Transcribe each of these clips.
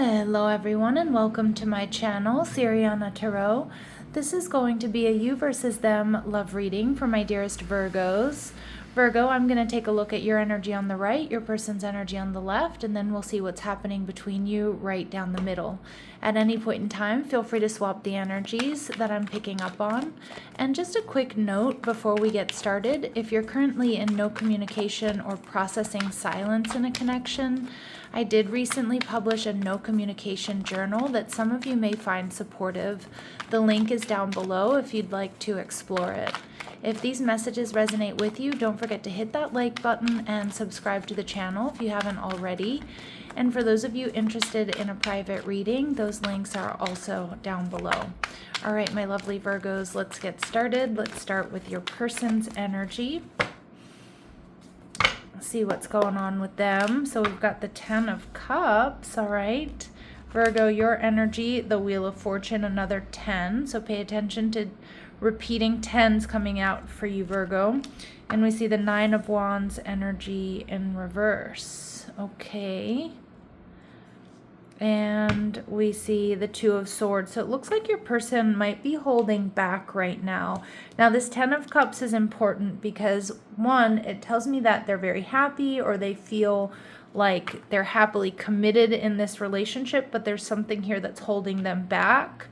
Hello everyone and welcome to my channel, Sirianatarot. This is going to be a you versus them love reading for my dearest Virgos. Virgo, I'm going to take a look at your energy on the right, your person's energy on the left, and then we'll see what's happening between you right down the middle. At any point in time, feel free to swap the energies that I'm picking up on. And just a quick note before we get started, if you're currently in no communication or processing silence in a connection, I did recently publish a no communication journal that some of you may find supportive. The link is down below if you'd like to explore it. If these messages resonate with you, don't forget to hit that like button and subscribe to the channel if you haven't already. And for those of you interested in a private reading, those links are also down below. All right, my lovely Virgos, let's get started. Let's start with your person's energy. See what's going on with them. So we've got the 10 of Cups, all right. Virgo, your energy, the Wheel of Fortune, another 10. So pay attention to repeating 10s coming out for you, Virgo. And we see the 9 of Wands energy in reverse. Okay. And we see the 2 of Swords. So it looks like your person might be holding back right now. Now this 10 of Cups is important because, one, it tells me that they're very happy or they feel like they're happily committed in this relationship, but there's something here that's holding them back.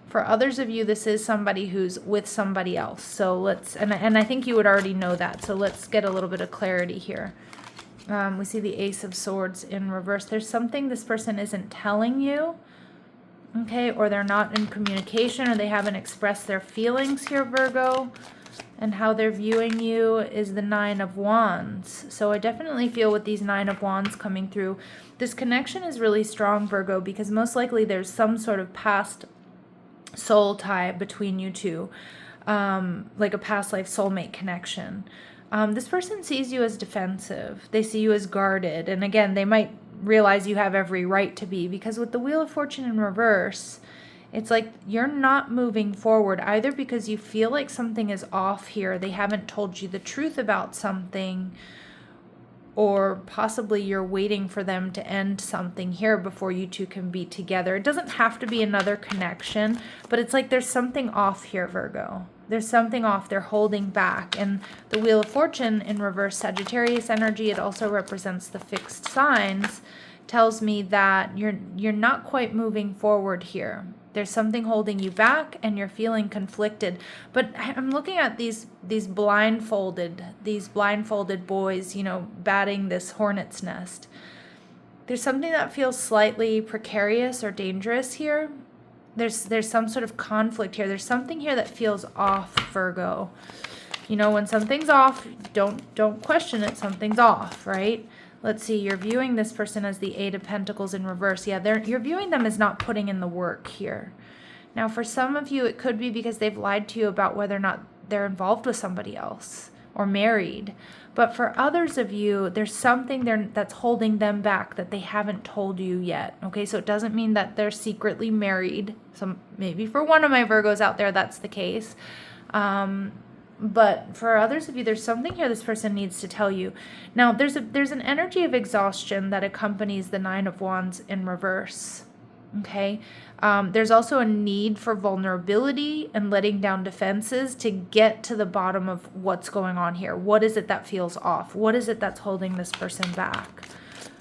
For others of you, this is somebody who's with somebody else. So let's, and I think you would already know that. So let's get a little bit of clarity here. We see the Ace of Swords in reverse. There's something this person isn't telling you, okay, or they're not in communication, or they haven't expressed their feelings here, Virgo. And how they're viewing you is the 9 of Wands. So I definitely feel with these 9 of Wands coming through, this connection is really strong, Virgo, because most likely there's some sort of past soul tie between you two, like a past life soulmate connection. This person sees you as defensive. They see you as guarded. And again, they might realize you have every right to be, because with the Wheel of Fortune in reverse, it's like you're not moving forward either because you feel like something is off here. They haven't told you the truth about something, or possibly you're waiting for them to end something here before you two can be together. It doesn't have to be another connection, but it's like there's something off here, Virgo. There's something off. They're holding back. And the Wheel of Fortune in reverse, Sagittarius energy, it also represents the fixed signs, tells me that you're not quite moving forward here. There's something holding you back and you're feeling conflicted. But I'm looking at these blindfolded boys, you know, batting this hornet's nest. There's something that feels slightly precarious or dangerous here. There's some sort of conflict here. There's something here that feels off, Virgo. You know, when something's off, don't question it. Something's off, right? Let's see, you're viewing this person as the 8 of Pentacles in reverse. Yeah, you're viewing them as not putting in the work here. Now, for some of you, it could be because they've lied to you about whether or not they're involved with somebody else or married. But for others of you, there's something there that's holding them back that they haven't told you yet. Okay, so it doesn't mean that they're secretly married. Maybe for one of my Virgos out there, that's the case. But for others of you, there's something here this person needs to tell you. Now, there's an energy of exhaustion that accompanies the 9 of Wands in reverse. Okay? There's also a need for vulnerability and letting down defenses to get to the bottom of what's going on here. What is it that feels off? What is it that's holding this person back?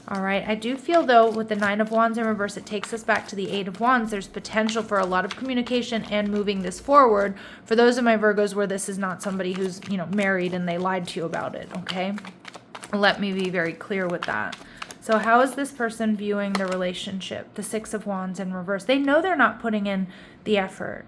All right, I do feel, though, with the 9 of Wands in reverse, it takes us back to the 8 of Wands. There's potential for a lot of communication and moving this forward for those of my Virgos where this is not somebody who's, you know, married and they lied to you about it, okay? Let me be very clear with that. So how is this person viewing the relationship? The 6 of Wands in reverse. They know they're not putting in the effort.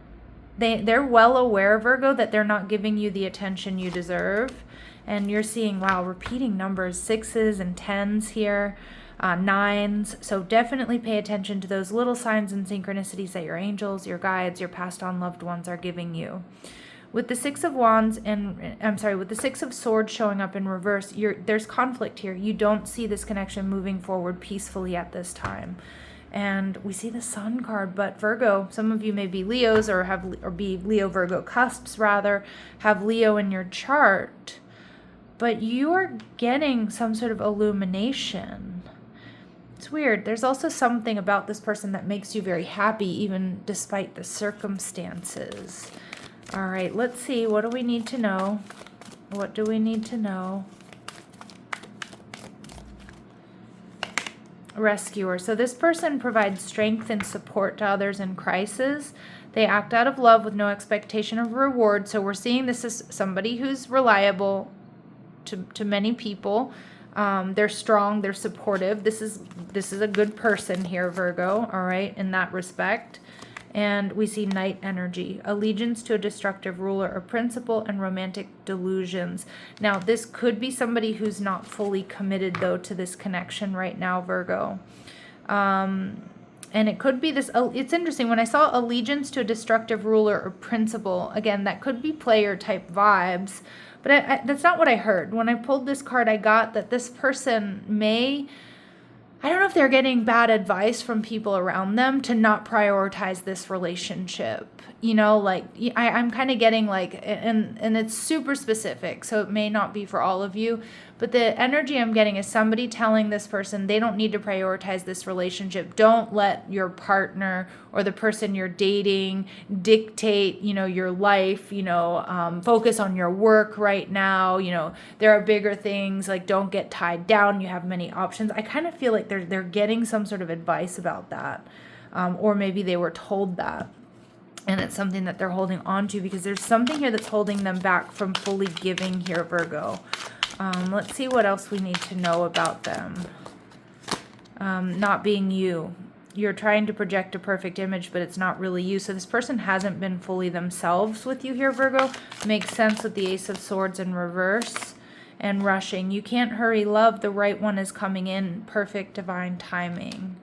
They're well aware, Virgo, that they're not giving you the attention you deserve. And you're seeing, wow, repeating numbers, 6s and 10s here, 9s. So definitely pay attention to those little signs and synchronicities that your angels, your guides, your passed on loved ones are giving you. With the 6 of Wands with the 6 of Swords showing up in reverse, there's conflict here. You don't see this connection moving forward peacefully at this time. And we see the Sun card, but Virgo, some of you may be Leos or be Leo Virgo cusps rather, have Leo in your chart. But you are getting some sort of illumination. It's weird. There's also something about this person that makes you very happy, even despite the circumstances. All right, let's see. What do we need to know? What do we need to know? Rescuer. So this person provides strength and support to others in crisis. They act out of love with no expectation of reward. So we're seeing this as somebody who's reliable to many people. They're strong, they're supportive. This is a good person here, Virgo, all right, in that respect. And we see Knight energy, allegiance to a destructive ruler or principle, and romantic delusions. Now, this could be somebody who's not fully committed, though, to this connection right now, Virgo. And it could be this, it's interesting, when I saw allegiance to a destructive ruler or principle, again, that could be player type vibes, but that's not what I heard. When I pulled this card, I got that this person may, I don't know if they're getting bad advice from people around them to not prioritize this relationship. You know, like I'm kind of getting like, and it's super specific, so it may not be for all of you, but the energy I'm getting is somebody telling this person they don't need to prioritize this relationship. Don't let your partner or the person you're dating dictate, you know, your life, you know, focus on your work right now. You know, there are bigger things, like don't get tied down. You have many options. I kind of feel like they're getting some sort of advice about that. Or maybe they were told that. And it's something that they're holding on to because there's something here that's holding them back from fully giving here, Virgo. Let's see what else we need to know about them. Not being you. You're trying to project a perfect image, but it's not really you. So this person hasn't been fully themselves with you here, Virgo. Makes sense with the Ace of Swords in reverse. And rushing. You can't hurry love. The right one is coming in. Perfect divine timing.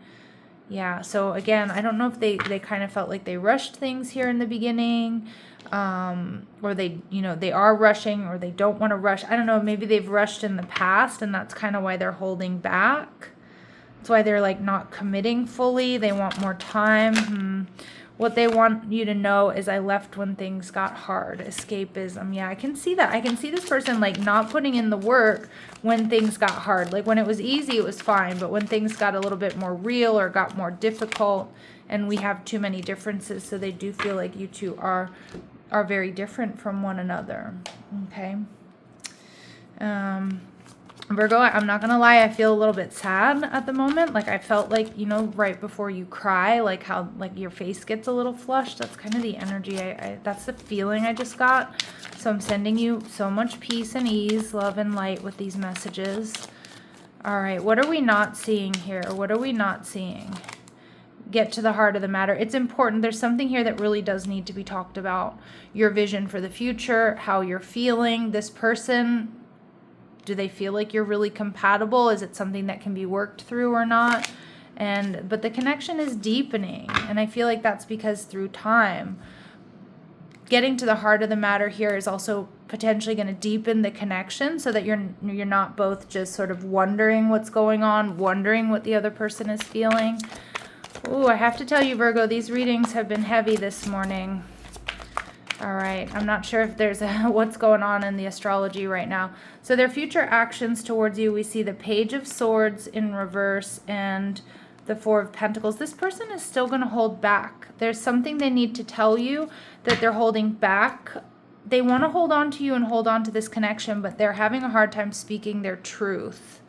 Yeah, so again, I don't know if they kind of felt like they rushed things here in the beginning, or they, you know, they are rushing or they don't want to rush. I don't know, maybe they've rushed in the past and that's kind of why they're holding back. That's why they're like not committing fully. They want more time. What they want you to know is I left when things got hard. Escapism. Yeah, I can see that. I can see this person like not putting in the work when things got hard. Like when it was easy, it was fine. But when things got a little bit more real or got more difficult and we have too many differences, so they do feel like you two are very different from one another. Okay. Virgo, I'm not going to lie, I feel a little bit sad at the moment. Like I felt like, you know, right before you cry, like how like your face gets a little flushed. That's kind of the energy. That's the feeling I just got. So I'm sending you so much peace and ease, love and light with these messages. All right, what are we not seeing here? What are we not seeing? Get to the heart of the matter. It's important. There's something here that really does need to be talked about. Your vision for the future, how you're feeling. This person, do they feel like you're really compatible? Is it something that can be worked through or not? But the connection is deepening, and I feel like that's because through time, getting to the heart of the matter here is also potentially going to deepen the connection so that you're not both just sort of wondering what's going on, wondering what the other person is feeling. Ooh, I have to tell you, Virgo, these readings have been heavy this morning. All right, I'm not sure if there's what's going on in the astrology right now. So their future actions towards you, we see the Page of Swords in reverse and the Four of Pentacles. This person is still going to hold back. There's something they need to tell you that they're holding back. They want to hold on to you and hold on to this connection, but they're having a hard time speaking their truth.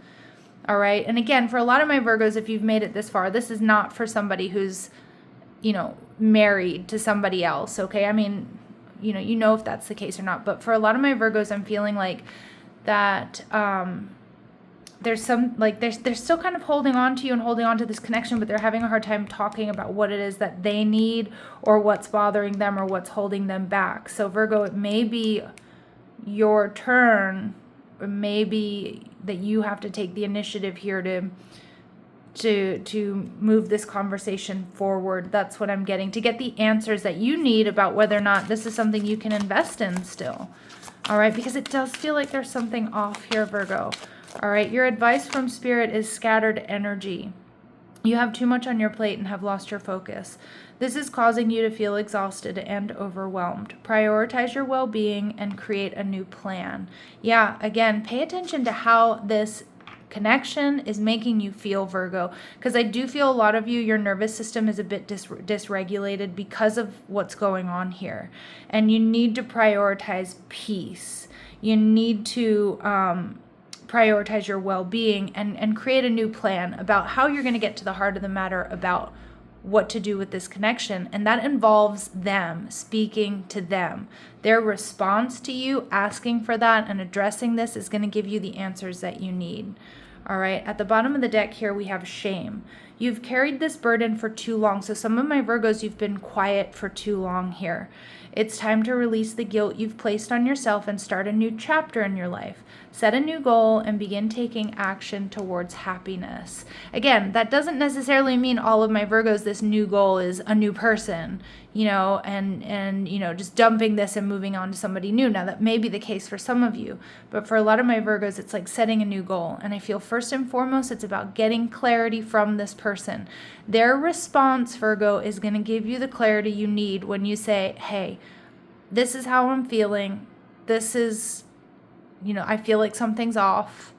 All right, and again, for a lot of my Virgos, if you've made it this far, this is not for somebody who's, you know, married to somebody else, okay? I mean, you know if that's the case or not. But for a lot of my Virgos, I'm feeling like that there's some, like, they're still kind of holding on to you and holding on to this connection, but they're having a hard time talking about what it is that they need or what's bothering them or what's holding them back. So Virgo, it may be your turn, or maybe that you have to take the initiative here to move this conversation forward. That's what I'm getting, to get the answers that you need about whether or not this is something you can invest in still. All right, because it does feel like there's something off here, Virgo. All right, your advice from Spirit is scattered energy. You have too much on your plate and have lost your focus. This is causing you to feel exhausted and overwhelmed. Prioritize your well-being and create a new plan. Yeah, again, pay attention to how this connection is making you feel, Virgo. Because I do feel a lot of you, your nervous system is a bit dysregulated because of what's going on here. And you need to prioritize peace. You need to prioritize your well-being and create a new plan about how you're going to get to the heart of the matter about what to do with this connection. And that involves them, speaking to them. Their response to you asking for that and addressing this is going to give you the answers that you need. All right, at the bottom of the deck here, we have shame. You've carried this burden for too long. So some of my Virgos, you've been quiet for too long here. It's time to release the guilt you've placed on yourself and start a new chapter in your life. Set a new goal and begin taking action towards happiness. Again, that doesn't necessarily mean all of my Virgos, this new goal is a new person, and just dumping this and moving on to somebody new. Now, that may be the case for some of you, but for a lot of my Virgos, it's like setting a new goal. And I feel first and foremost, it's about getting clarity from this person. Their response, Virgo, is going to give you the clarity you need when you say, hey, this is how I'm feeling. This is, I feel like something's off.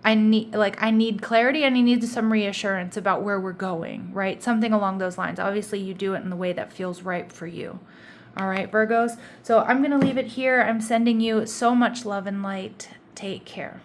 I need clarity and I need some reassurance about where we're going, right? Something along those lines. Obviously, you do it in the way that feels right for you. All right, Virgos. So I'm going to leave it here. I'm sending you so much love and light. Take care.